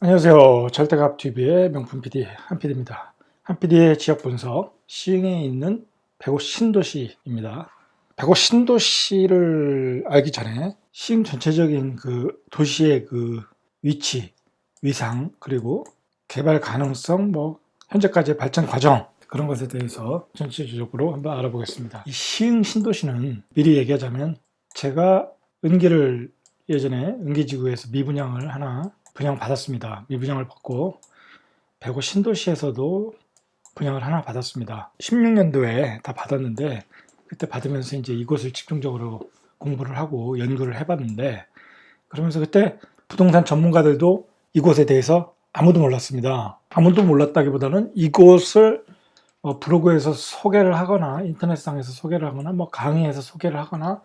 안녕하세요. 절대값TV의 명품 PD 한PD입니다. 한PD의 지역 분석, 시흥에 있는 백오 신도시입니다. 백오 신도시를 알기 전에 시흥 전체적인 그 도시의 그 위치, 위상, 그리고 개발 가능성, 현재까지의 발전 과정, 그런 것에 대해서 전체적으로 한번 알아보겠습니다. 이 시흥 신도시는 미리 얘기하자면 제가 은기를 예전에 은기지구에서 미분양을 하나 분양받았습니다. 미분양을 받고 백오 신도시에서도 분양을 하나 받았습니다. 16년도에 다 받았는데 그때 받으면서 이제 이곳을 집중적으로 공부를 하고 연구를 해봤는데 그러면서 그때 부동산 전문가들도 이곳에 대해서 아무도 몰랐습니다. 아무도 몰랐다기보다는 이곳을 블로그에서 소개를 하거나 인터넷상에서 소개를 하거나 강의에서 소개를 하거나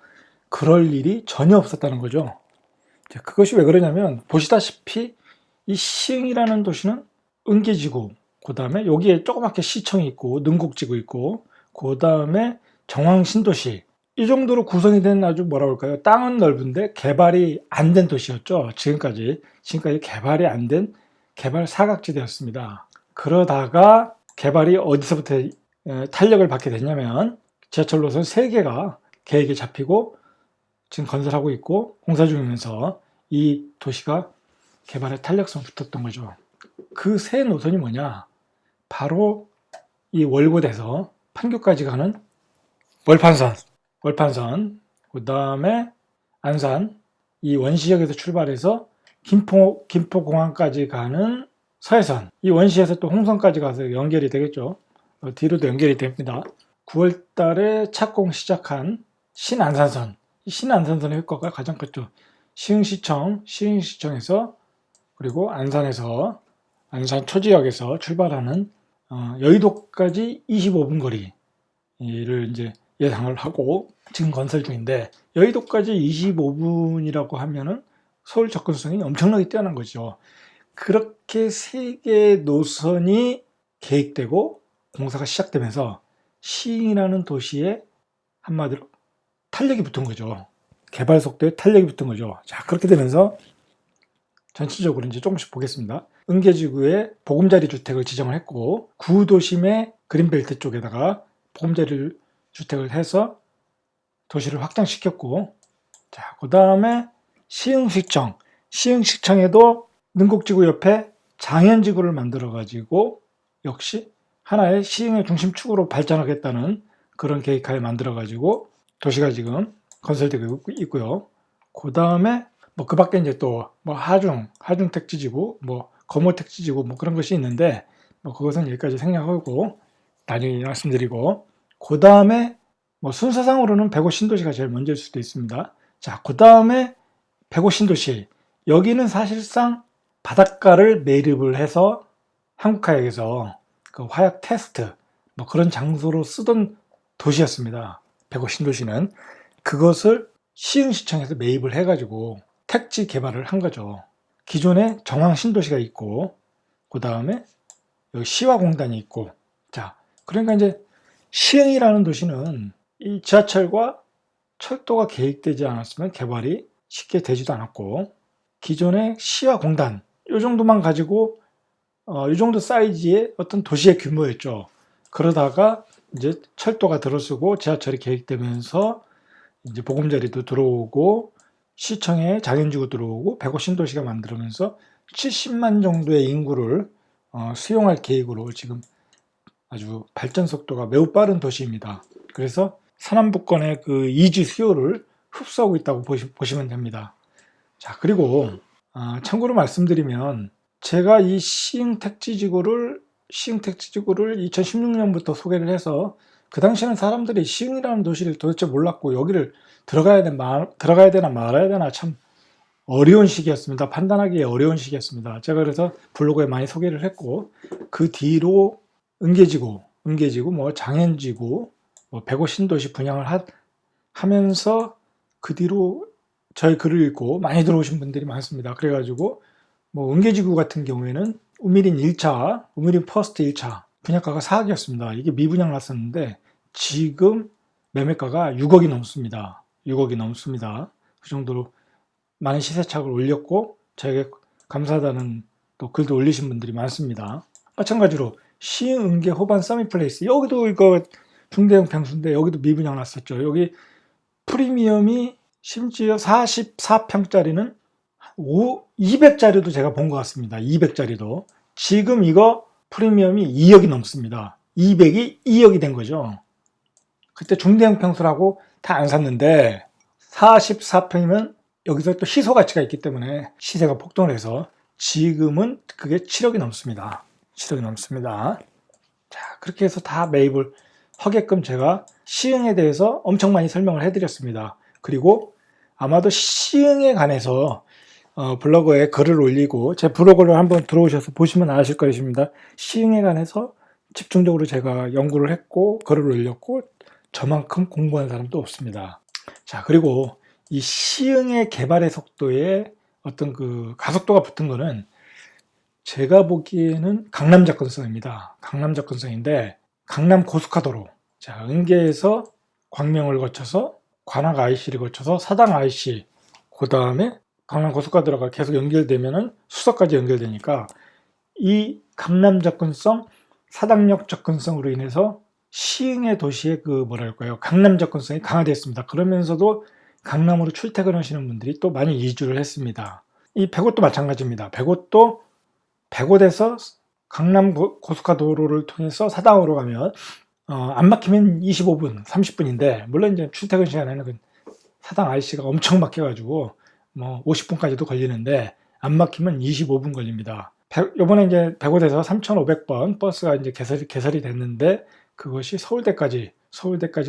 그럴 일이 전혀 없었다는 거죠. 그것이 왜 그러냐면 보시다시피 이 시흥이라는 도시는 은기지구, 그 다음에 여기에 조그맣게 시청이 있고 능곡지구 있고 그 다음에 정왕신도시, 이 정도로 구성이 된 아주 뭐라 그럴까요? 땅은 넓은데 개발이 안 된 도시였죠. 지금까지 개발이 안 된 개발 사각지대였습니다. 그러다가 개발이 어디서부터 탄력을 받게 됐냐면 지하철 노선 3개가 계획이 잡히고 지금 건설하고 있고 공사 중이면서 이 도시가 개발에 탄력성 붙었던 거죠. 그 새 노선이 뭐냐? 바로 이 월곶에서 판교까지 가는 월판선, 그 다음에 안산, 이 원시역에서 출발해서 김포공항까지 가는 서해선, 이 원시에서 또 홍성까지 가서 연결이 되겠죠. 뒤로도 연결이 됩니다. 9월 달에 착공 시작한 신안산선, 이 신안산선의 효과가 가장 컸죠. 시흥시청에서 그리고 안산에서 안산 초지역에서 출발하는 여의도까지 25분 거리를 이제 예상을 하고 지금 건설 중인데 여의도까지 25분이라고 하면은 서울 접근성이 엄청나게 뛰어난 거죠. 그렇게 3개의 노선이 계획되고 공사가 시작되면서 시흥이라는 도시에 한마디로 탄력이 붙은 거죠. 개발 속도에 탄력이 붙은 거죠. 자, 그렇게 되면서 전체적으로 이제 조금씩 보겠습니다. 은계지구에 보금자리 주택을 지정을 했고 구도심의 그린벨트 쪽에다가 보금자리 주택을 해서 도시를 확장시켰고, 자, 그 다음에 시흥시청에도 능곡지구 옆에 장현지구를 만들어 가지고 역시 하나의 시흥의 중심축으로 발전하겠다는 그런 계획하에 만들어 가지고 도시가 지금 건설되고 있고요. 그 다음에 그 밖에 이제 또 하중 택지지구, 거모 택지지구 그런 것이 있는데 그것은 여기까지 생략하고 나중에 말씀드리고, 그 다음에 순서상으로는 백오 신도시가 제일 먼저일 수도 있습니다. 자, 그 다음에 백오 신도시, 여기는 사실상 바닷가를 매립을 해서 한국화역에서 그 화약 테스트 그런 장소로 쓰던 도시였습니다. 백오 신도시는 그것을 시흥시청에서 매입을 해가지고 택지 개발을 한 거죠. 기존에 정왕신도시가 있고 그 다음에 여기 시화공단이 있고, 자, 그러니까 이제 시흥이라는 도시는 이 지하철과 철도가 계획되지 않았으면 개발이 쉽게 되지도 않았고 기존의 시화공단 이 정도만 가지고 이 정도 사이즈의 어떤 도시의 규모였죠. 그러다가 이제 철도가 들어서고 지하철이 계획되면서 이제 보금자리도 들어오고 시청에 장현지구 들어오고 백오 신도시가 만들면서 70만 정도의 인구를 수용할 계획으로 지금 아주 발전 속도가 매우 빠른 도시입니다. 그래서 서남북권의 그 이주 수요를 흡수하고 있다고 보시면 됩니다. 자, 그리고 참고로 말씀드리면 제가 이 시흥 택지지구를 2016년부터 소개를 해서 그 당시에는 사람들이 시흥이라는 도시를 도대체 몰랐고 여기를 들어가야 되나 말아야 되나 참 어려운 시기였습니다. 판단하기 어려운 시기였습니다. 제가 그래서 블로그에 많이 소개를 했고 그 뒤로 은계지구, 장현지구, 백오 신도시 분양을 하면서 그 뒤로 저희 글을 읽고 많이 들어오신 분들이 많습니다. 그래가지고 은계지구 같은 경우에는 우미린 퍼스트 1차 분양가가 4억이었습니다. 이게 미분양 났었는데 지금 매매가가 6억이 넘습니다. 6억이 넘습니다. 그 정도로 많은 시세차익을 올렸고 저에게 감사하다는 또 글도 올리신 분들이 많습니다. 마찬가지로 시흥, 은계, 호반, 서밋플레이스, 여기도 이거 중대형 평수인데 여기도 미분양 났었죠. 여기 프리미엄이 심지어 44평짜리는 200짜리도 제가 본 것 같습니다. 200짜리도. 지금 이거 프리미엄이 2억이 넘습니다. 200이 2억이 된 거죠. 그때 중대형 평수라고 다 안 샀는데 44평이면 여기서 또 희소 가치가 있기 때문에 시세가 폭등을 해서 지금은 그게 7억이 넘습니다. 7억이 넘습니다. 자, 그렇게 해서 다 매입을 하게끔 제가 시흥에 대해서 엄청 많이 설명을 해드렸습니다. 그리고 아마도 시흥에 관해서 블로그에 글을 올리고 제 블로그를 한번 들어오셔서 보시면 아실 것입니다. 시흥에 관해서 집중적으로 제가 연구를 했고 글을 올렸고 저만큼 공부한 사람도 없습니다. 자, 그리고 이 시흥의 개발의 속도에 어떤 그 가속도가 붙은 거는 제가 보기에는 강남 접근성입니다. 강남 접근성인데 강남 고속화도로, 자, 은계에서 광명을 거쳐서 관악 IC를 거쳐서 사당 IC, 그 다음에 강남 고속화도로가 계속 연결되면은 수서까지 연결되니까 이 강남 접근성, 사당역 접근성으로 인해서 시흥의 도시의 그 뭐랄까요, 강남 접근성이 강화됐습니다. 그러면서도 강남으로 출퇴근하시는 분들이 또 많이 이주를 했습니다. 이 백옷도 마찬가지입니다. 백옷도 백옷에서 강남 고속화도로를 통해서 사당으로 가면 안 막히면 25분, 30분인데 물론 이제 출퇴근 시간에는 그 사당 IC가 엄청 막혀가지고 뭐 50분까지도 걸리는데 안 막히면 25분 걸립니다. 요번에 이제 백옷에서 3,500번 버스가 이제 개설이 됐는데 그것이 서울대까지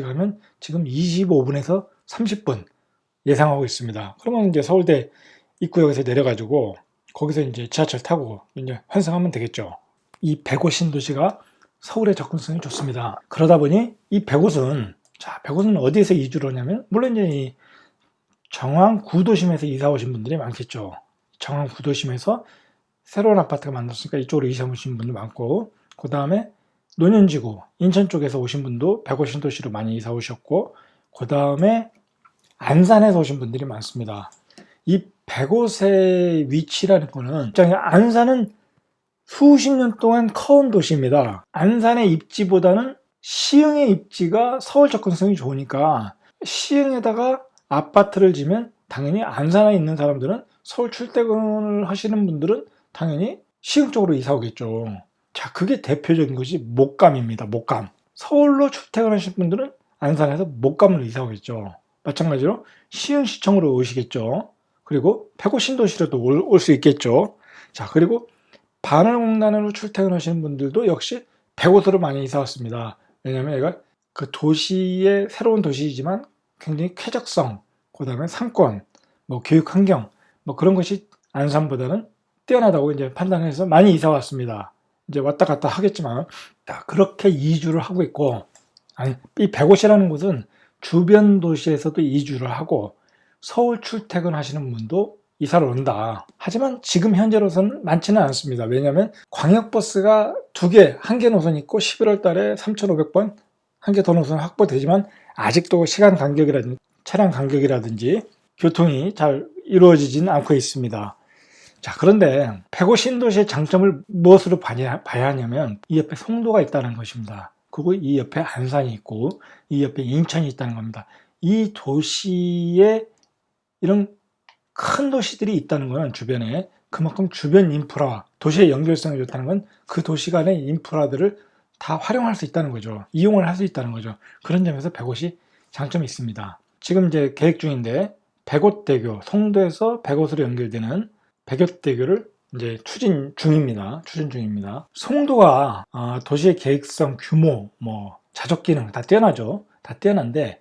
가면 지금 25분에서 30분 예상하고 있습니다. 그러면 이제 서울대 입구역에서 내려가지고 거기서 이제 지하철 타고 이제 환승하면 되겠죠. 이 백옷 신도시가 서울의 접근성이 좋습니다. 그러다 보니 이 백옷은, 자, 백옷은 어디에서 이주를 하냐면 물론 이제 이 정왕 구도심에서 이사 오신 분들이 많겠죠. 정왕 구도심에서 새로운 아파트가 만들었으니까 이쪽으로 이사 오신 분들 많고, 그 다음에 논현지구 인천 쪽에서 오신 분도 백옷 신도시로 많이 이사 오셨고, 그 다음에 안산에서 오신 분들이 많습니다. 이 백옷의 위치라는 거는 안산은 수십 년 동안 커온 도시입니다. 안산의 입지보다는 시흥의 입지가 서울 접근성이 좋으니까 시흥에다가 아파트를 지면 당연히 안산에 있는 사람들은 서울 출퇴근을 하시는 분들은 당연히 시흥 쪽으로 이사 오겠죠. 자, 그게 대표적인 것이 목감입니다. 목감. 서울로 출퇴근하시는 분들은 안산에서 목감으로 이사 오겠죠. 마찬가지로 시흥시청으로 오시겠죠. 그리고 백옷 신도시로도 올 수 있겠죠. 자, 그리고 반월공단으로 출퇴근하시는 분들도 역시 백옷으로 많이 이사 왔습니다. 왜냐하면 얘가 그 도시의 새로운 도시이지만 굉장히 쾌적성, 그 다음에 상권, 뭐 교육 환경, 뭐 그런 것이 안산보다는 뛰어나다고 이제 판단해서 많이 이사 왔습니다. 이제 왔다 갔다 하겠지만, 그렇게 이주를 하고 있고, 아니, 이 백옷이라는 곳은 주변 도시에서도 이주를 하고 서울 출퇴근하시는 분도 이사를 온다. 하지만 지금 현재로서는 많지는 않습니다. 왜냐하면 광역버스가 한 개 노선 있고 11월 달에 3,500번 한 개 더 노선 확보되지만 아직도 시간 간격이라든지 차량 간격이라든지 교통이 잘 이루어지지는 않고 있습니다. 자, 그런데 백옷 신도시의 장점을 무엇으로 봐야 하냐면 이 옆에 송도가 있다는 것입니다. 그리고 이 옆에 안산이 있고 이 옆에 인천이 있다는 겁니다. 이 도시에 이런 큰 도시들이 있다는 것은 주변에 그만큼 주변 인프라, 도시의 연결성이 좋다는 건 그 도시 간의 인프라들을 다 활용할 수 있다는 거죠. 이용을 할 수 있다는 거죠. 그런 점에서 백옷이 장점이 있습니다. 지금 이제 계획 중인데 백옷대교, 송도에서 백옷으로 연결되는 백옷대교를 이제 추진 중입니다. 송도가 도시의 계획성, 규모, 뭐 자족 기능 다 뛰어나죠. 다 뛰어난데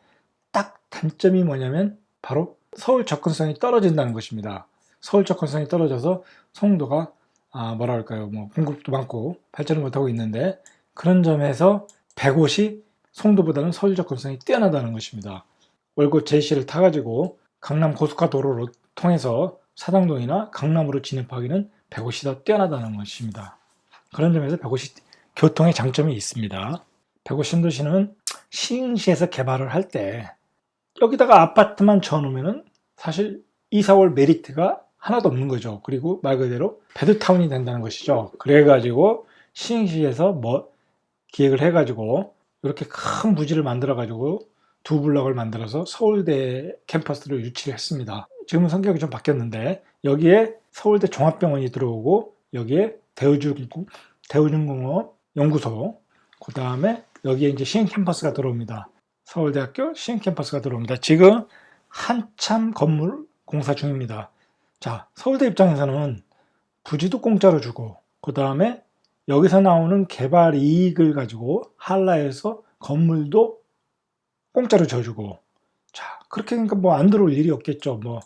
딱 단점이 뭐냐면 바로 서울 접근성이 떨어진다는 것입니다. 서울 접근성이 떨어져서 송도가 뭐랄까요, 뭐 공급도 많고 발전을 못하고 있는데 그런 점에서 백옷이 송도보다는 서울 접근성이 뛰어나다는 것입니다. 월곶 JC를 타가지고 강남 고속화도로로 통해서 사당동이나 강남으로 진입하기는 백옷이 더 뛰어나다는 것입니다. 그런 점에서 백옷이 교통의 장점이 있습니다. 백옷 신도시는 시흥시에서 개발을 할 때 여기다가 아파트만 지어놓으면은 사실 이사 올 메리트가 하나도 없는 거죠. 그리고 말 그대로 베드타운이 된다는 것이죠. 그래가지고 시흥시에서 기획을 해가지고 이렇게 큰 부지를 만들어가지고 두 블럭을 만들어서 서울대 캠퍼스를 유치를 했습니다. 지금은 성격이 좀 바뀌었는데 여기에 서울대 종합병원이 들어오고 여기에 대우중공업 연구소, 그 다음에 여기에 이제 시흥 캠퍼스가 들어옵니다. 서울대학교 시흥 캠퍼스가 들어옵니다. 지금 한참 건물 공사 중입니다. 자, 서울대 입장에서는 부지도 공짜로 주고 그 다음에 여기서 나오는 개발 이익을 가지고 한라에서 건물도 공짜로 줘주고, 자, 그렇게 하니까 뭐 안 들어올 일이 없겠죠. 뭐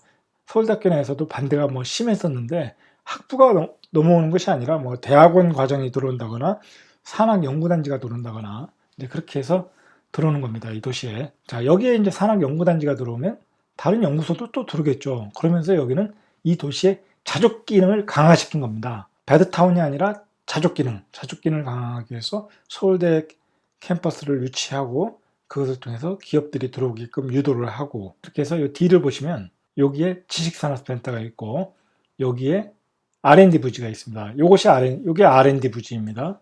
서울대학교 내에서도 반대가 뭐 심했었는데 학부가 넘어오는 것이 아니라 뭐 대학원 과정이 들어온다거나 산학연구단지가 들어온다거나 이제 그렇게 해서 들어오는 겁니다. 이 도시에. 자, 여기에 이제 산학연구단지가 들어오면 다른 연구소도 또 들어오겠죠. 그러면서 여기는 이 도시의 자족 기능을 강화시킨 겁니다. 베드타운이 아니라 자족 기능을 강화하기 위해서 서울대 캠퍼스를 유치하고 그것을 통해서 기업들이 들어오게끔 유도를 하고, 이렇게 해서 이 D를 보시면 여기에 지식산업센터가 있고 여기에 R&D 부지가 있습니다. 요게 R&D 부지입니다.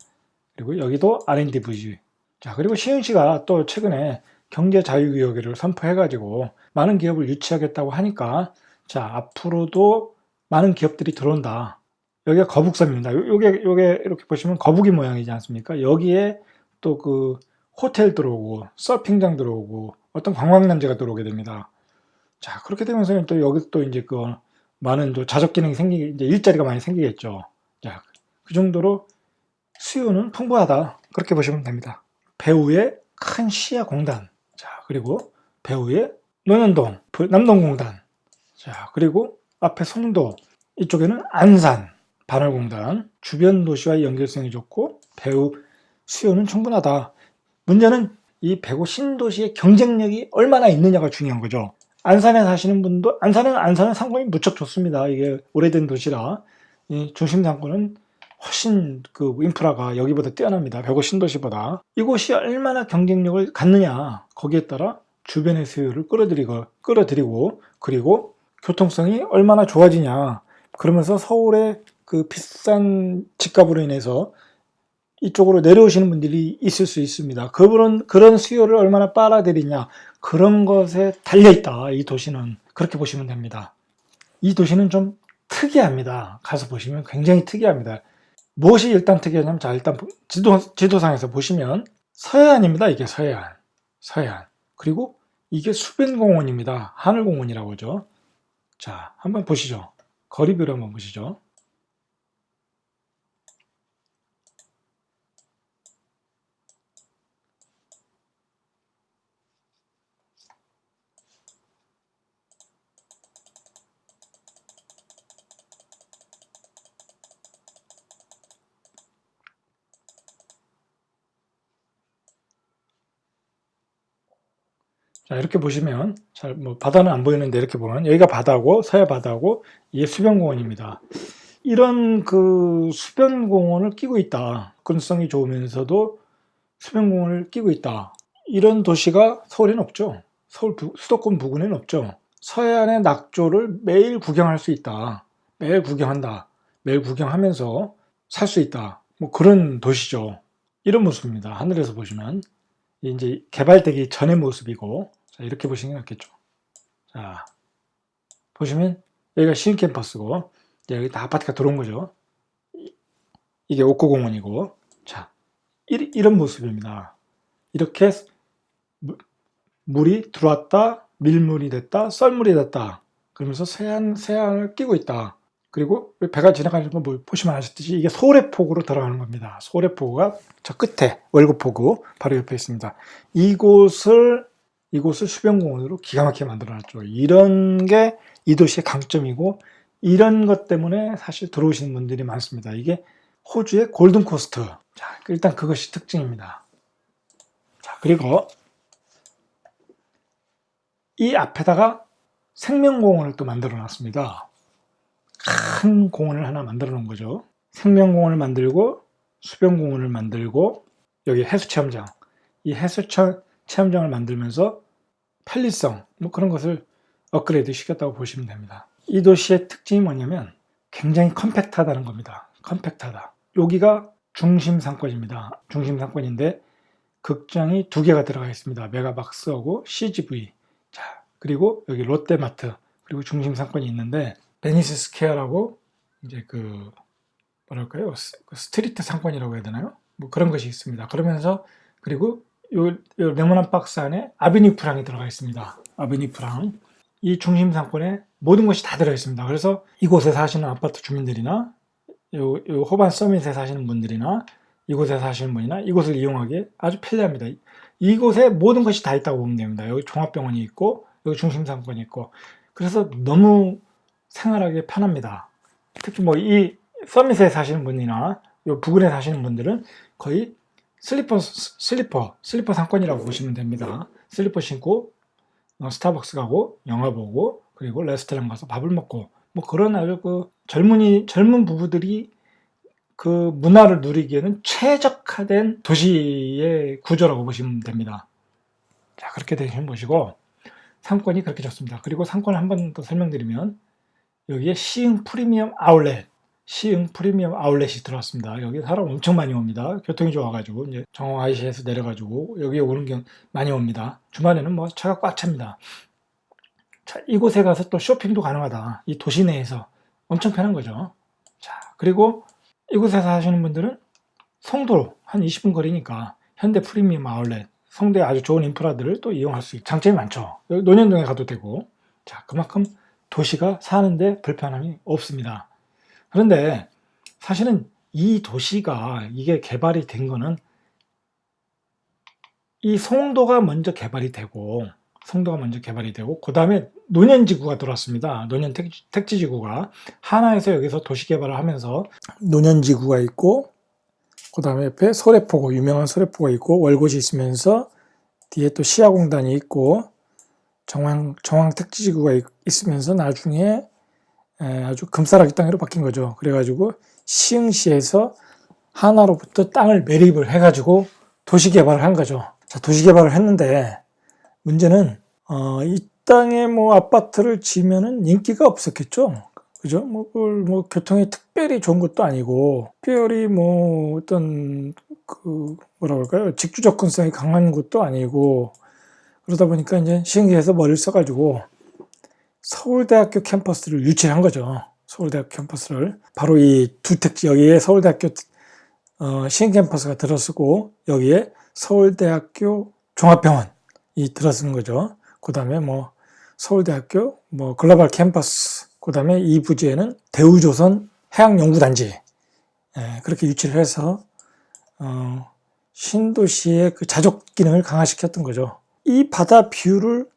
그리고 여기도 R&D 부지. 자, 그리고 시흥시가 또 최근에 경제자유구역을 선포해가지고 많은 기업을 유치하겠다고 하니까, 자, 앞으로도 많은 기업들이 들어온다. 여기가 거북섬입니다. 요게 이렇게 보시면 거북이 모양이지 않습니까? 여기에 또 그 호텔 들어오고 서핑장 들어오고 어떤 관광단지가 들어오게 됩니다. 자, 그렇게 되면서 또 여기 또 이제 그 많은 또 자적 기능이 이제 일자리가 많이 생기겠죠. 자, 그 정도로 수요는 풍부하다. 그렇게 보시면 됩니다. 배후에 큰 시야 공단. 자, 그리고 배후에 논현동, 남동공단. 자, 그리고 앞에 송도, 이쪽에는 안산, 반월공단. 주변 도시와의 연결성이 좋고 배후 수요는 충분하다. 문제는 이 배후 신도시의 경쟁력이 얼마나 있느냐가 중요한 거죠. 안산에 사시는 분도, 안산은 상권이 무척 좋습니다. 이게 오래된 도시라 이 중심 상권은 훨씬 그 인프라가 여기보다 뛰어납니다. 배후 신도시보다. 이곳이 얼마나 경쟁력을 갖느냐, 거기에 따라 주변의 수요를 끌어들이고 그리고 교통성이 얼마나 좋아지냐. 그러면서 서울의 그 비싼 집값으로 인해서 이쪽으로 내려오시는 분들이 있을 수 있습니다. 그런 수요를 얼마나 빨아들이냐, 그런 것에 달려있다. 이 도시는 그렇게 보시면 됩니다. 이 도시는 좀 특이합니다. 가서 보시면 굉장히 특이합니다. 무엇이 일단 특이하냐면, 자, 일단 지도상에서 보시면 서해안입니다. 이게 서해안. 그리고 이게 수변공원입니다. 하늘공원이라고 하죠. 자, 한번 보시죠. 거리별로 한번 보시죠. 자, 이렇게 보시면 뭐 바다는 안 보이는데 이렇게 보면 여기가 바다고 서해 바다고 이게 수변공원입니다. 이런 그 수변공원을 끼고 있다. 접근성이 좋으면서도 수변공원을 끼고 있다. 이런 도시가 서울에는 없죠. 수도권 부근에는 없죠. 서해안의 낙조를 매일 구경할 수 있다. 매일 구경한다. 매일 구경하면서 살 수 있다. 뭐 그런 도시죠. 이런 모습입니다. 하늘에서 보시면. 이제 개발되기 전의 모습이고, 자, 이렇게 보시는 게 낫겠죠. 자, 보시면 여기가 시흥 캠퍼스고, 여기 다 아파트가 들어온 거죠. 이게 옥구공원이고, 자, 이런 모습입니다. 이렇게 물이 들어왔다, 밀물이 됐다, 썰물이 됐다. 그러면서 세안을 끼고 있다. 그리고 배가 지나가는 거 보시면 아시듯이 이게 소래폭으로 들어가는 겁니다. 소래폭가 저 끝에 월급포구 바로 옆에 있습니다. 이곳을 수변공원으로 기가 막히게 만들어놨죠. 이런 게 이 도시의 강점이고, 이런 것 때문에 사실 들어오시는 분들이 많습니다. 이게 호주의 골든코스트. 자, 일단 그것이 특징입니다. 자, 그리고 이 앞에다가 생명공원을 또 만들어 놨습니다. 큰 공원을 하나 만들어 놓은 거죠. 생명공원을 만들고 수변공원을 만들고 여기 해수체험장, 이 해수체험장을 만들면서 편리성 뭐 그런 것을 업그레이드 시켰다고 보시면 됩니다. 이 도시의 특징이 뭐냐면 굉장히 컴팩트하다는 겁니다. 컴팩트하다. 여기가 중심 상권입니다. 중심 상권인데 극장이 2개가 들어가 있습니다. 메가박스하고 CGV. 자, 그리고 여기 롯데마트, 그리고 중심 상권이 있는데 베니스 스퀘어라고 이제 그 뭐랄까요? 스트리트 상권이라고 해야 되나요? 뭐 그런 것이 있습니다. 그러면서 그리고 요 네모난 박스 안에 아비뉴 프랑이 들어가 있습니다. 아비뉴 프랑. 이 중심 상권에 모든 것이 다 들어 있습니다. 그래서 이곳에 사시는 아파트 주민들이나 요 호반 서밋에 사시는 분들이나 이곳에 사시는 분이나 이곳을 이용하기에 아주 편리합니다. 이곳에 모든 것이 다 있다고 보면 됩니다. 여기 종합병원이 있고 여기 중심 상권이 있고 그래서 너무 생활하기 편합니다. 특히 뭐 이 서밋에 사시는 분이나 요 부근에 사시는 분들은 거의 슬리퍼 상권이라고 보시면 됩니다. 슬리퍼 신고 스타벅스 가고 영화 보고 그리고 레스토랑 가서 밥을 먹고 뭐 그런 아주 그 젊은 부부들이 그 문화를 누리기에는 최적화된 도시의 구조라고 보시면 됩니다. 자, 그렇게 대신 보시고 상권이 그렇게 좋습니다. 그리고 상권을 한 번 더 설명드리면 여기에 시흥 프리미엄 아울렛이 들어왔습니다. 여기 사람 엄청 많이 옵니다. 교통이 좋아가지고 이제 정원 IC에서 내려가지고 여기에 오는 경 많이 옵니다. 주말에는 뭐 차가 꽉 찹니다. 자, 이곳에 가서 또 쇼핑도 가능하다. 이 도시 내에서 엄청 편한 거죠. 자, 그리고 이곳에 사시는 분들은 송도로 한 20분 거리니까 현대 프리미엄 아울렛, 송도에 아주 좋은 인프라들을 또 이용할 수 있고 장점이 많죠. 여기 논현동에 가도 되고. 자, 그만큼 도시가 사는데 불편함이 없습니다. 그런데 사실은 이 도시가 이게 개발이 된 거는 이 송도가 먼저 개발이 되고 그 다음에 논현지구가 들어왔습니다. 논현 택지지구가 하나에서 여기서 도시 개발을 하면서 논현지구가 있고 그 다음에 옆에 서래포구, 유명한 서래포구가 있고 월곶이 있으면서 뒤에 또 시야공단이 있고 정황 택지지구가 있으면서 나중에 아주 금싸라기 땅으로 바뀐 거죠. 그래가지고 시흥시에서 하나로부터 땅을 매립을 해가지고 도시 개발을 한 거죠. 자, 도시 개발을 했는데 문제는 이 땅에 뭐 아파트를 지으면은 인기가 없었겠죠. 그죠? 뭐 교통이 특별히 좋은 것도 아니고 특별히 뭐 어떤 그 뭐라 그럴까요? 직주 접근성이 강한 것도 아니고 그러다 보니까 이제 시흥시에서 머리를 써가지고 서울대학교 캠퍼스를 유치를 한 거죠. 서울대학교 캠퍼스를 바로 이 두 택지 여기에 서울대학교 시흥 캠퍼스가 들어서고 여기에 서울대학교 종합병원이 들어서는 거죠. 그 다음에 뭐 서울대학교 뭐 글로벌 캠퍼스, 그 다음에 이 부지에는 대우조선 해양연구단지 그렇게 유치를 해서 신도시의 그 자족 기능을 강화시켰던 거죠. 이 바다 뷰를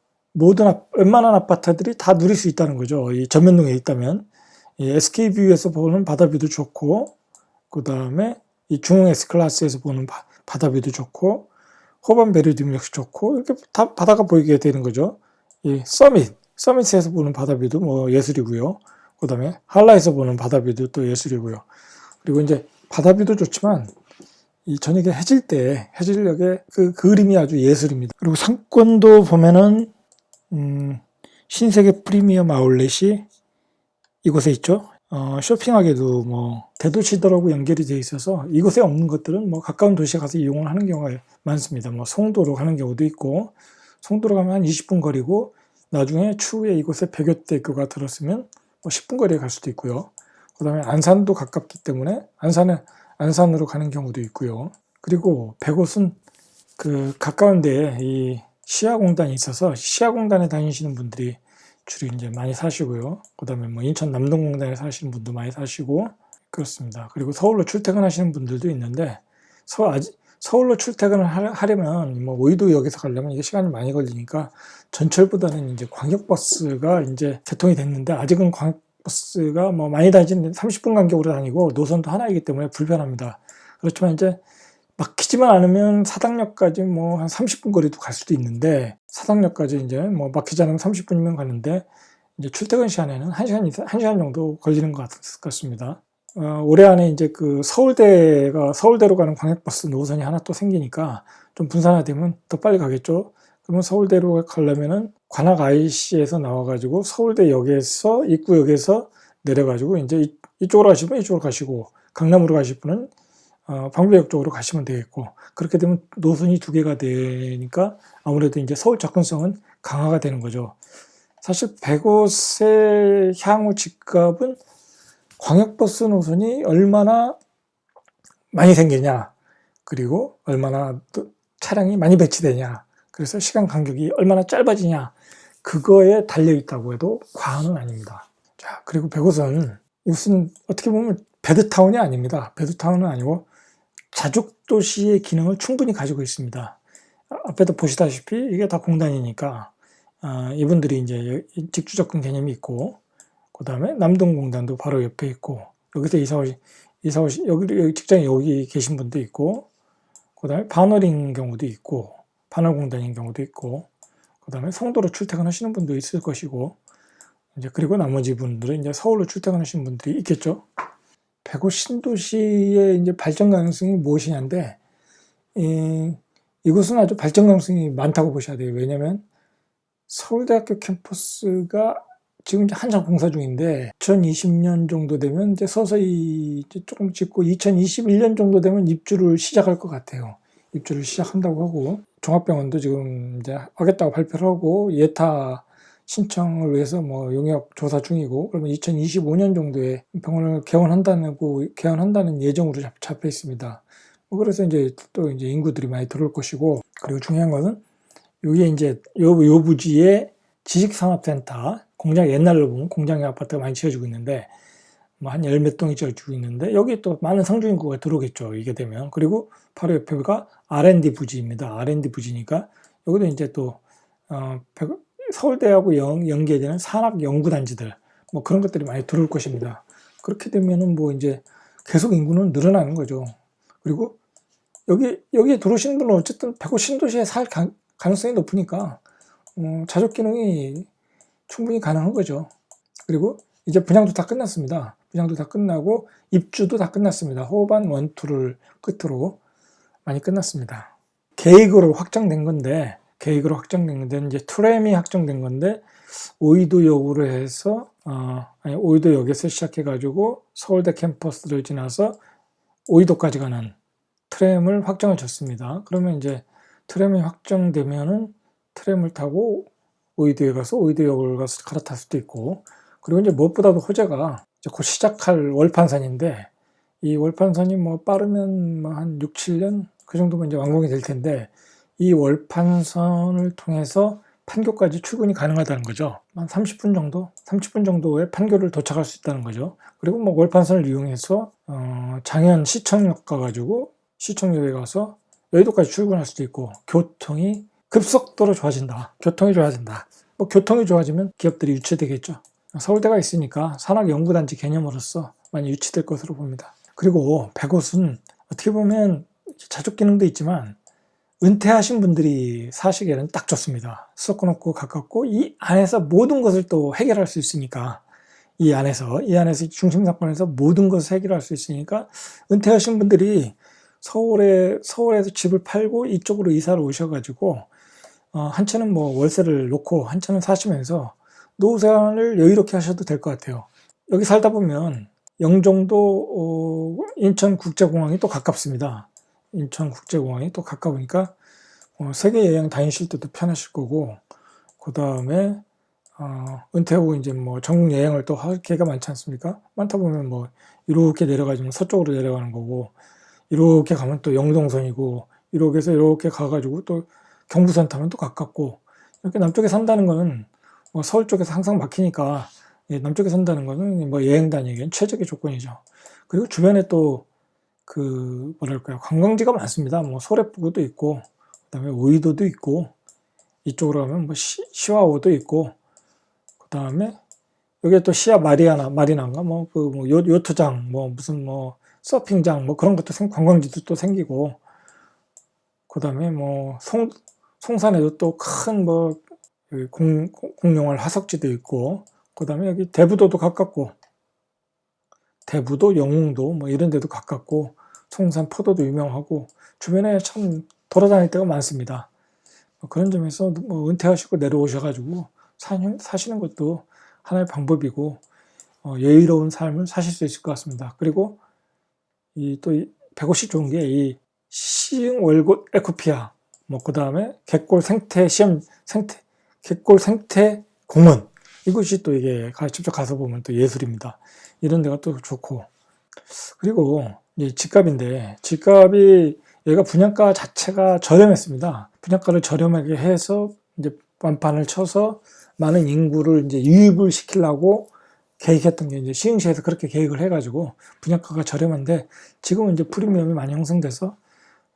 웬만한 아파트들이 다 누릴 수 있다는 거죠. 이 전면동에 있다면 이 SK뷰에서 보는 바다뷰도 좋고 그 다음에 이 중흥 S클래스에서 보는 바다뷰도 좋고 호반 베리듐 역시 좋고 이렇게 다 바다가 보이게 되는 거죠. 이 서밋에서 보는 바다뷰도 뭐 예술이고요. 그 다음에 한라에서 보는 바다뷰도 또 예술이고요. 그리고 이제 바다뷰도 좋지만 이 저녁에 해질녘에 그 그림이 아주 예술입니다. 그리고 상권도 보면은 신세계 프리미엄 아울렛이 이곳에 있죠. 쇼핑하기도 뭐 대도시들하고 연결이 되어 있어서 이곳에 없는 것들은 뭐 가까운 도시에 가서 이용을 하는 경우가 많습니다. 뭐 송도로 가는 경우도 있고 송도로 가면 한 20분 거리고 나중에 추후에 이곳에 백여대교가 들었으면 뭐 10분 거리에 갈 수도 있고요. 그 다음에 안산도 가깝기 때문에 안산으로 가는 경우도 있고요. 그리고 100곳은 그 가까운 데에 이 시야공단이 있어서 시야공단에 다니시는 분들이 주로 이제 많이 사시고요. 그 다음에 뭐 인천 남동공단에 사시는 분도 많이 사시고 그렇습니다. 그리고 서울로 출퇴근하시는 분들도 있는데 서울로 출퇴근을 하려면 뭐 오이도역에서 가려면 이게 시간이 많이 걸리니까 전철보다는 이제 광역버스가 이제 개통이 됐는데 아직은 광역버스가 뭐 많이 다니는 30분 간격으로 다니고 노선도 하나이기 때문에 불편합니다. 그렇지만 이제 막히지만 않으면 사당역까지 뭐 한 30분 거리도 갈 수도 있는데 사당역까지 이제 뭐 막히지 않으면 30분이면 가는데 이제 출퇴근 시간에는 1시간 정도 걸리는 것 같습니다. 올해 안에 이제 그 서울대로 가는 광역버스 노선이 하나 또 생기니까 좀 분산화되면 더 빨리 가겠죠. 그러면 서울대로 가려면은 관악 IC에서 나와가지고 서울대역에서 입구역에서 내려가지고 이제 이쪽으로 가시면 이쪽으로 가시고, 강남으로 가실 분은 방배역 쪽으로 가시면 되겠고, 그렇게 되면 노선이 두 개가 되니까 아무래도 이제 서울 접근성은 강화가 되는 거죠. 사실 105세 향후 집값은 광역버스 노선이 얼마나 많이 생기냐, 그리고 얼마나 또 차량이 많이 배치되냐, 그래서 시간 간격이 얼마나 짧아지냐, 그거에 달려 있다고 해도 과언은 아닙니다. 자, 그리고 105은 이것은 어떻게 보면 배드타운이 아닙니다. 배드타운은 아니고 자족도시의 기능을 충분히 가지고 있습니다. 앞에도 보시다시피 이게 다 공단이니까 이분들이 이제 직주접근 개념이 있고, 그 다음에 남동공단도 바로 옆에 있고, 여기서 여기 직장에 여기 계신 분도 있고, 그 다음에 반월인 경우도 있고, 반월공단인 경우도 있고, 그 다음에 성도로 출퇴근하시는 분도 있을 것이고, 이제 그리고 나머지 분들은 이제 서울로 출퇴근하시는 분들이 있겠죠. 105 신도시의 이제 발전 가능성이 무엇이냐인데, 이곳은 아주 발전 가능성이 많다고 보셔야 돼요. 왜냐하면 서울대학교 캠퍼스가 지금 이제 한창 공사 중인데, 2020년 정도 되면 이제 서서히 이제 조금 짓고 2021년 정도 되면 입주를 시작할 것 같아요. 입주를 시작한다고 하고, 종합병원도 지금 이제 하겠다고 발표를 하고, 예타 신청을 위해서 뭐 용역 조사 중이고, 그러면 2025년 정도에 병원을 개원한다는 예정으로 잡혀 있습니다. 그래서 이제 또 이제 인구들이 많이 들어올 것이고, 그리고 중요한 것은 여기에 이제 요 부지에 지식산업센터, 공장 옛날로 보면 공장의 아파트가 많이 지어지고 있는데, 뭐 한 열 몇 동이 지어지고 있는데, 여기 또 많은 상주 인구가 들어오겠죠, 이게 되면. 그리고 바로 옆에가 R&D 부지입니다. R&D 부지니까 여기도 이제 또 서울대하고 연계되는 산학 연구단지들, 뭐 그런 것들이 많이 들어올 것입니다. 그렇게 되면은 뭐 이제 계속 인구는 늘어나는 거죠. 그리고 여기에 들어오시는 분은 어쨌든 105 신도시에 살 가능성이 높으니까 자족 기능이 충분히 가능한 거죠. 그리고 이제 분양도 다 끝났습니다. 분양도 다 끝나고 입주도 다 끝났습니다. 호반 1, 2를 끝으로 많이 끝났습니다. 계획으로 확정된 건데 이제 트램이 확정된 건데, 오이도역으로 해서 오이도역에서 시작해가지고 서울대 캠퍼스를 지나서 오이도까지 가는 트램을 확정을 줬습니다. 그러면 이제 트램이 확정되면은 트램을 타고 오이도에 가서 오이도역을 가서 갈아탈 수도 있고, 그리고 이제 무엇보다도 호재가 이제 곧 시작할 월판선인데, 이 월판선이 뭐 빠르면 뭐 한 6, 7년 그 정도면 이제 완공이 될 텐데, 이 월판선을 통해서 판교까지 출근이 가능하다는 거죠. 한 30분 정도에 판교를 도착할 수 있다는 거죠. 그리고 뭐 월판선을 이용해서 장현 시청역 가가지고 시청역에 가서 여의도까지 출근할 수도 있고, 교통이 급속도로 좋아진다. 뭐 교통이 좋아지면 기업들이 유치되겠죠. 서울대가 있으니까 산학연구단지 개념으로서 많이 유치될 것으로 봅니다. 그리고 105은 어떻게 보면 자족 기능도 있지만 은퇴하신 분들이 사시기에는 딱 좋습니다. 수도권 없고 가깝고, 이 안에서 모든 것을 또 해결할 수 있으니까, 이 안에서 중심 상권에서 모든 것을 해결할 수 있으니까, 은퇴하신 분들이 서울에서 집을 팔고 이쪽으로 이사를 오셔가지고 한채는 뭐 월세를 놓고 한채는 사시면서 노후 생활을 여유롭게 하셔도 될 것 같아요. 여기 살다 보면 영종도 인천국제공항이 또 가깝습니다. 인천국제공항이 또 가까우니까 세계 여행 다니실 때도 편하실 거고, 그 다음에 은퇴 후 이제 뭐 전국 여행을 또 할 기회가 많지 않습니까? 많다 보면 뭐 이렇게 내려가지면 서쪽으로 내려가는 거고, 이렇게 가면 또 영동선이고, 이렇게 해서 이렇게 가가지고 또 경부선 타면 또 가깝고, 이렇게 남쪽에 산다는 거는 뭐 서울 쪽에서 항상 막히니까 남쪽에 산다는 거는 뭐 여행 다니기엔 최적의 조건이죠. 그리고 주변에 또 뭐랄까요, 관광지가 많습니다. 뭐 소래포구도 있고, 그다음에 오이도도 있고, 이쪽으로 가면 뭐 시와호도 있고, 그다음에 여기에 또 시아 마리나인가 뭐 요트장, 뭐 무슨 뭐 서핑장, 뭐 그런 것도 관광지도 또 생기고, 그다음에 뭐 송산에도 또 큰 뭐 공룡월 화석지도 있고, 그다음에 여기 대부도도 가깝고, 대부도, 영흥도 뭐 이런 데도 가깝고, 송산 포도도 유명하고, 주변에 참 돌아다닐 데가 많습니다. 그런 점에서 뭐 은퇴하시고 내려오셔가지고 사시는 것도 하나의 방법이고 여유로운 삶을 사실 수 있을 것 같습니다. 그리고 또 150 좋은 게 이 시흥 월곶 에코피아, 뭐 그 다음에 갯골 생태 시험 갯골 생태 공원, 이곳이 또 이게 직접 가서 보면 또 예술입니다. 이런 데가 또 좋고, 그리고 이 집값이 얘가 분양가 자체가 저렴했습니다. 분양가를 저렴하게 해서 이제 완판을 쳐서 많은 인구를 이제 유입을 시키려고 계획했던 게 이제 시흥시에서 그렇게 계획을 해가지고 분양가가 저렴한데, 지금은 이제 프리미엄이 많이 형성돼서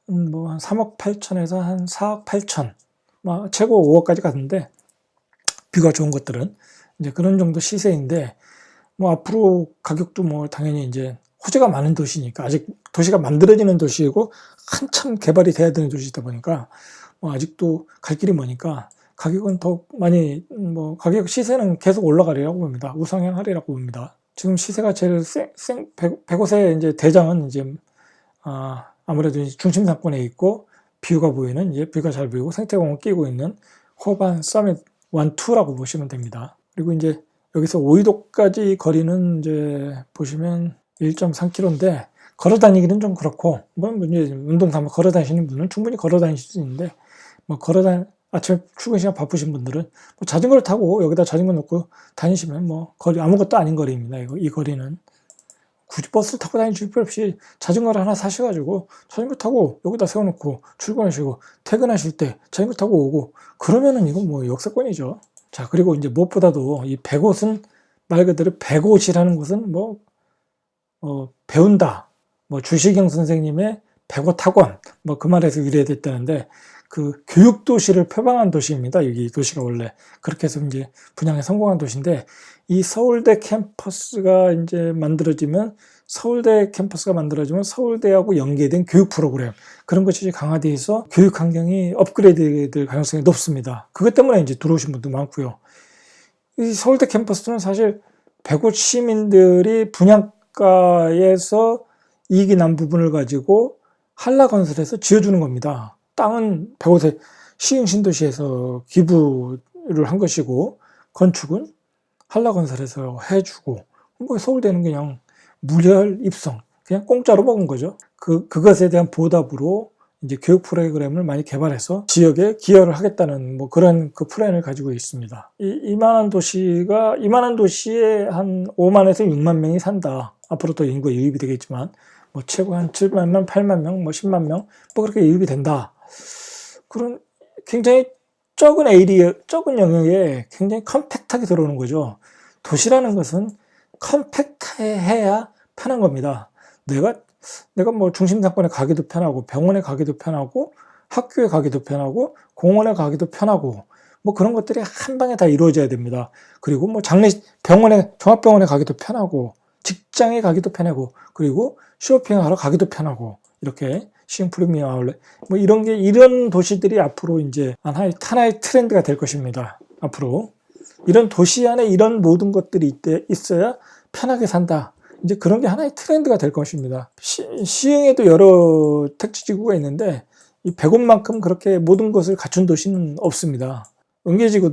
뭐 한 3억 8천에서 한 4억 8천, 뭐 최고 5억까지 갔는데, 뷰가 좋은 것들은 이제 그런 정도 시세인데, 뭐 앞으로 가격도 뭐 당연히 이제 호재가 많은 도시니까, 아직 도시가 만들어지는 도시이고 한참 개발이 돼야 되는 도시이다 보니까 뭐 아직도 갈 길이 머니까 가격은 더 많이, 뭐 가격 시세는 계속 올라가리라고 봅니다. 우상향하리라고 봅니다. 지금 시세가 제일 105세 이제 대장은 이제 아무래도 중심 상권에 있고 뷰가 보이는, 이제 뷰가 잘 보이고 생태공원 끼고 있는 호반 서밋 1, 2라고 보시면 됩니다. 그리고 이제 여기서 오이도까지 거리는 이제 보시면 1.3km인데 걸어 다니기는 좀 그렇고, 뭐 이제 운동 삼아 걸어 다니시는 분은 충분히 걸어 다니실 수 있는데, 뭐 아침에 출근 시간 바쁘신 분들은 뭐 자전거를 타고 여기다 자전거 놓고 다니시면 뭐 거리 아무것도 아닌 거리입니다. 이 거리는 굳이 버스를 타고 다니실 필요 없이 자전거를 하나 사셔가지고 자전거 타고 여기다 세워놓고 출근하시고 퇴근하실 때 자전거 타고 오고, 그러면은 이건 뭐 역세권이죠. 자, 그리고 이제 무엇보다도 이 105은 말 그대로 105이라는 것은 뭐 배운다, 뭐 주시경 선생님의 105학원, 뭐 그 말에서 유래됐다는데, 그 교육도시를 표방한 도시입니다. 여기 도시가 원래 그렇게 해서 이제 분양에 성공한 도시인데, 이 서울대 캠퍼스가 이제 만들어지면 서울대하고 연계된 교육 프로그램, 그런 것이 강화돼서 교육 환경이 업그레이드 될 가능성이 높습니다. 그것 때문에 이제 들어오신 분도 많고요. 이 서울대 캠퍼스는 사실 105 시민들이 분양가에서 이익이 난 부분을 가지고 한라건설에서 지어주는 겁니다. 땅은 105세 시흥 신도시에서 기부를 한 것이고, 건축은 한라건설에서 해주고, 뭐 서울대는 그냥 무혈 입성, 그냥 공짜로 먹은 거죠. 그것에 대한 보답으로 이제 교육 프로그램을 많이 개발해서 지역에 기여를 하겠다는 뭐 그런 그 플랜을 가지고 있습니다. 이만한 도시에 한 5만에서 6만 명이 산다. 앞으로 더 인구가 유입이 되겠지만, 뭐 최고 한 7만 명, 8만 명, 뭐 10만 명, 뭐 그렇게 유입이 된다. 그런 굉장히 적은 영역에 굉장히 컴팩트하게 들어오는 거죠. 도시라는 것은 컴팩트해야 편한 겁니다. 내가 뭐 중심 상권에 가기도 편하고, 병원에 가기도 편하고, 학교에 가기도 편하고, 공원에 가기도 편하고, 뭐 그런 것들이 한 방에 다 이루어져야 됩니다. 그리고 뭐 종합병원에 가기도 편하고, 직장에 가기도 편하고, 그리고 쇼핑하러 가기도 편하고, 이렇게 시흥 프리미엄 아울렛, 뭐 이런 도시들이 앞으로 이제 하나의 트렌드가 될 것입니다. 앞으로 이런 도시 안에 이런 모든 것들이 있어야 편하게 산다. 이제 그런 게 하나의 트렌드가 될 것입니다. 시흥에도 여러 택지지구가 있는데 이 105만큼 그렇게 모든 것을 갖춘 도시는 없습니다. 은계지구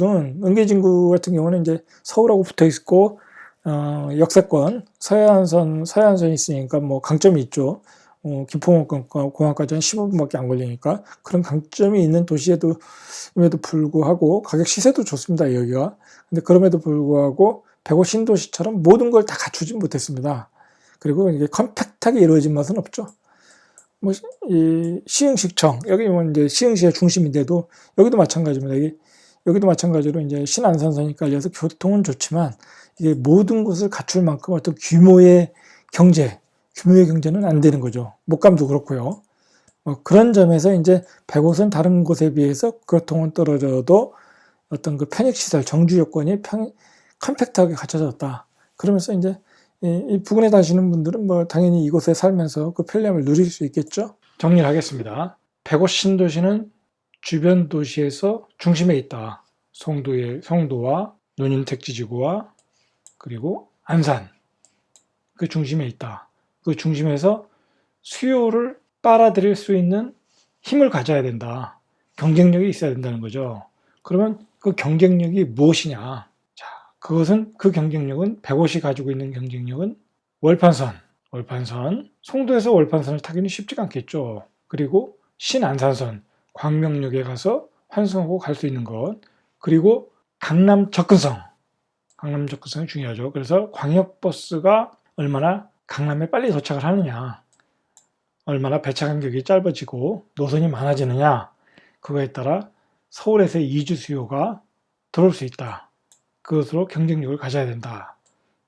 같은 경우는 이제 서울하고 붙어 있고, 역세권 서해안선이 있으니까 뭐 강점이 있죠. 기포공항까지 한 15분밖에 안 걸리니까 그런 강점이 있는 도시에도 불구하고 가격 시세도 좋습니다, 여기가. 근데 그럼에도 불구하고 105 신도시처럼 모든 걸 다 갖추지 못했습니다. 그리고 이게 컴팩트하게 이루어진 맛은 없죠. 뭐 이 시흥시청, 여기 뭐 이제 시흥시의 중심인데도 여기도 마찬가지입니다. 여기도 마찬가지로 이제 신안산선이 깔려서 교통은 좋지만 이게 모든 것을 갖출 만큼 어떤 규모의 경제는 안 되는 거죠. 목감도 그렇고요. 그런 점에서 이제 105은 다른 곳에 비해서 교통은 떨어져도 어떤 그 편익시설, 정주 요건이 컴팩트하게 갖춰졌다. 그러면서 이제 이 부근에 사시는 분들은 뭐 당연히 이곳에 살면서 그 편리함을 누릴 수 있겠죠. 정리를 하겠습니다. 105 신도시는 주변 도시에서 중심에 있다. 송도와 논인택지지구와 그리고 안산, 그 중심에 있다. 그 중심에서 수요를 빨아들일 수 있는 힘을 가져야 된다. 경쟁력이 있어야 된다는 거죠. 그러면 그 경쟁력이 무엇이냐? 자, 그 경쟁력은 150이 가지고 있는 경쟁력은 월판선, 송도에서 월판선을 타기는 쉽지가 않겠죠. 그리고 신안산선, 광명역에 가서 환승하고 갈 수 있는 것, 그리고 강남 접근성이 중요하죠. 그래서 광역버스가 얼마나 강남에 빨리 도착을 하느냐, 얼마나 배차 간격이 짧아지고 노선이 많아지느냐, 그거에 따라 서울에서의 이주 수요가 들어올 수 있다. 그것으로 경쟁력을 가져야 된다.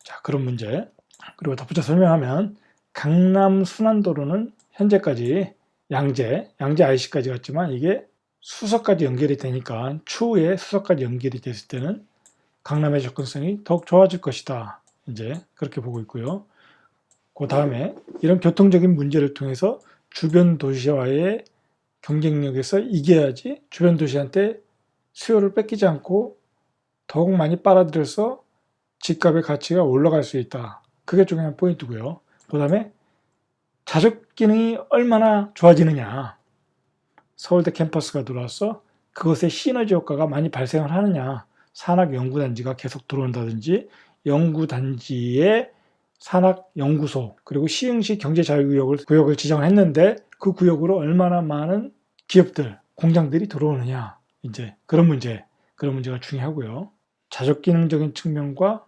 자, 그런 문제. 그리고 덧붙여 설명하면 강남 순환도로는 현재까지 양재 IC까지 갔지만 이게 수서까지 연결이 되니까 추후에 수서까지 연결이 됐을 때는 강남의 접근성이 더욱 좋아질 것이다. 이제 그렇게 보고 있고요. 그 다음에 이런 교통적인 문제를 통해서 주변 도시와의 경쟁력에서 이겨야지 주변 도시한테 수요를 뺏기지 않고 더욱 많이 빨아들여서 집값의 가치가 올라갈 수 있다. 그게 중요한 포인트고요. 그 다음에 자족 기능이 얼마나 좋아지느냐. 서울대 캠퍼스가 들어와서 그것의 시너지 효과가 많이 발생을 하느냐. 산학 연구단지가 계속 들어온다든지 연구단지에 산학연구소 그리고 시흥시 경제자유구역을 지정을 했는데 그 구역으로 얼마나 많은 기업들, 공장들이 들어오느냐. 이제 그런 문제가 중요하고요. 자족 기능적인 측면과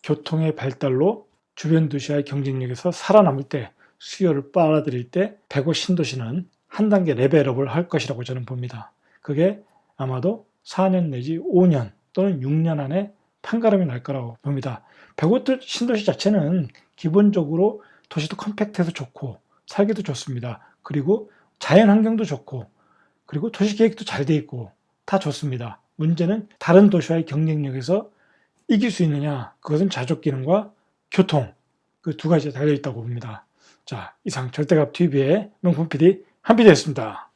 교통의 발달로 주변 도시와의 경쟁력에서 살아남을 때, 수요를 빨아들일 때 105 신도시는 한 단계 레벨업을 할 것이라고 저는 봅니다. 그게 아마도 4년 내지 5년 또는 6년 안에 판가름이 날 거라고 봅니다. 105 신도시 자체는 기본적으로 도시도 컴팩트해서 좋고 살기도 좋습니다. 그리고 자연 환경도 좋고 그리고 도시 계획도 잘 돼 있고 다 좋습니다. 문제는 다른 도시와의 경쟁력에서 이길 수 있느냐, 그것은 자족 기능과 교통, 그 두 가지에 달려 있다고 봅니다. 자, 이상 절대값 TV의 명품 PD 한PD였습니다.